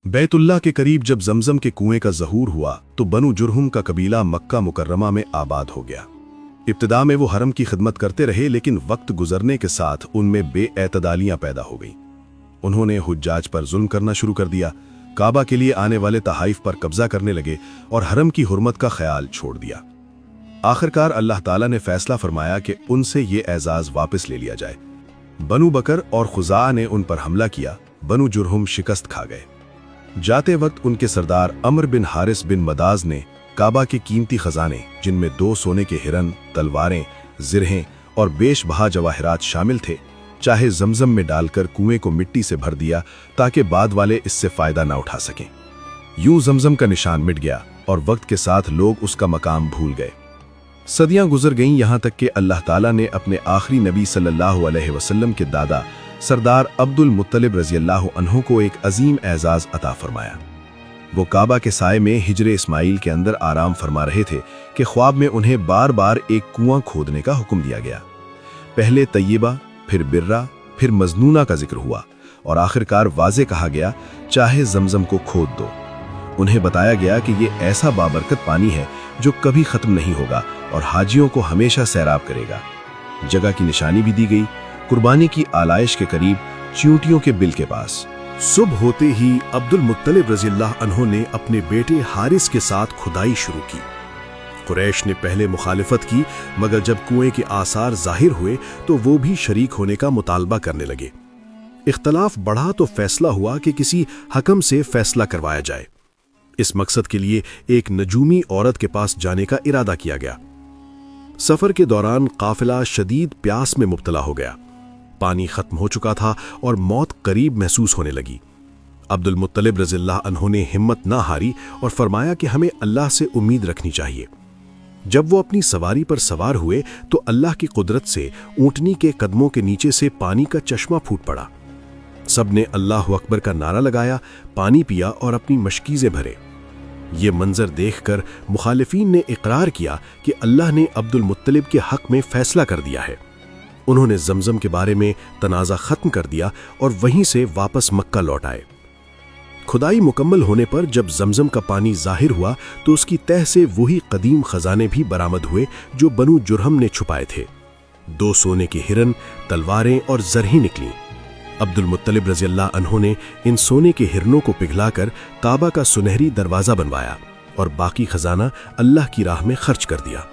बैतुल्लाह के करीब जब जमजम के कुएं का ज़हूर हुआ तो बनु जुरहुम का कबीला मक्का मुकर्रमा में आबाद हो गया। इब्तिदा में वो हरम की खिदमत करते रहे, लेकिन वक्त गुजरने के साथ उनमें बेएतदालियां पैदा हो गईं। उन्होंने हुज्जाज पर जुल्म करना शुरू कर दिया, काबा के लिए आने वाले तहाइफ पर कब्जा करने लगे और हरम की हुर्मत का ख्याल छोड़ दिया। आखिरकार अल्लाह ताला ने फैसला फरमाया कि उनसे ये एजाज वापस ले लिया जाए। बनु बकर और खुज़ा ने उन पर हमला किया। बनु जुरहुम शिकस्त खा गए। जाते वक्त उनके सरदार अमर बिन हारिस बिन मदाज ने काबा के कीमती खजाने, जिनमें 2 सोने के हिरन, तलवारें, जिरहें और बेशबहा जवाहरात शामिल थे, चाहे जमजम में डालकर कुएं को मिट्टी से भर दिया ताकि बाद वाले इससे फायदा ना उठा सकें। यूं जमजम का निशान मिट गया और वक्त के साथ लोग उसका मकाम भूल गए। सदियां गुजर गईं, यहां तक कि अल्लाह ताला ने अपने आखिरी नबी सल्लल्लाहु अलैहि वसल्लम के दादा सरदार अब्दुल मुत्तलिब रज़ियल्लाहु अन्हु को एक अजीम एजाज अता फरमाया। वो काबा के साए में हिजरे इस्माइल के अंदर आराम फरमा रहे थे कि ख्वाब में उन्हें बार बार एक कुआं खोदने का हुक्म दिया गया। पहले तय्यबा, फिर बिर्रा, फिर मजनूना का जिक्र हुआ और आखिरकार वाज़े कहा गया, चाहे जमजम को खोद दो। उन्हें बताया गया कि ये ऐसा बाबरकत पानी है जो कभी खत्म नहीं होगा और हाजियों को हमेशा सैराब करेगा। जगह की निशानी भी दी गई, कुर्बानी की आलाइश के करीब चींटियों के बिल के पास। सुबह होते ही अब्दुल मुत्तलिब रज़ियल्लाहु अन्हु ने अपने बेटे हारिस के साथ खुदाई शुरू की। कुरैश ने पहले मुखालिफत की, मगर जब कुएं के आसार जाहिर हुए तो वो भी शरीक होने का मुतालबा करने लगे। इख्तलाफ बढ़ा तो फैसला हुआ कि किसी हकम से फैसला करवाया जाए। इस मकसद के लिए एक नजूमी औरत के पास जाने का इरादा किया गया। सफर के दौरान काफिला शदीद प्यास में मुब्तला हो गया। पानी खत्म हो चुका था और मौत करीब महसूस होने लगी। अब्दुल मुत्तलिब रज़ियल्लाहु अन्हु ने हिम्मत ना हारी और फरमाया कि हमें अल्लाह से उम्मीद रखनी चाहिए। जब वो अपनी सवारी पर सवार हुए तो अल्लाह की कुदरत से ऊंटनी के कदमों के नीचे से पानी का चश्मा फूट पड़ा। सब ने अल्लाहु अकबर का नारा लगाया, पानी पिया और अपनी मशकीज़ें भरे। ये मंजर देखकर मुखालिफीन ने इकरार किया कि अल्लाह ने अब्दुल मुत्तलिब के हक में फैसला कर दिया है। उन्होंने जमजम के बारे में तनाज़ा खत्म कर दिया और वहीं से वापस मक्का लौट आए। खुदाई मुकम्मल होने पर जब जमजम का पानी जाहिर हुआ तो उसकी तह से वही कदीम खजाने भी बरामद हुए जो बनु जुरहम ने छुपाए थे। 2 सोने के हिरन, तलवारें और जरही निकली। अब्दुल मुत्तलिब रज़ियल्लाहु अन्हु ने इन सोने के हिरनों को पिघलाकर काबा का सुनहरी दरवाज़ा बनवाया और बाकी खजाना अल्लाह की राह में खर्च कर दिया।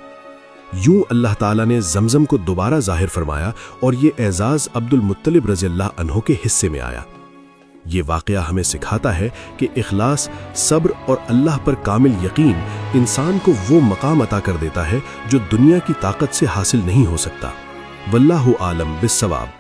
यूं अल्लाह ताला ने जमजम को दोबारा जाहिर फरमाया और ये एजाज अब्दुल मुत्तलिब रज़ियल्लाहु अन्हु के हिस्से में आया। ये वाक़या हमें सिखाता है कि इखलास, सब्र और अल्लाह पर कामिल यकीन इंसान को वो मकाम अता कर देता है जो दुनिया की ताकत से हासिल नहीं हो सकता। वल्लाहु आलम बिस्सवाब।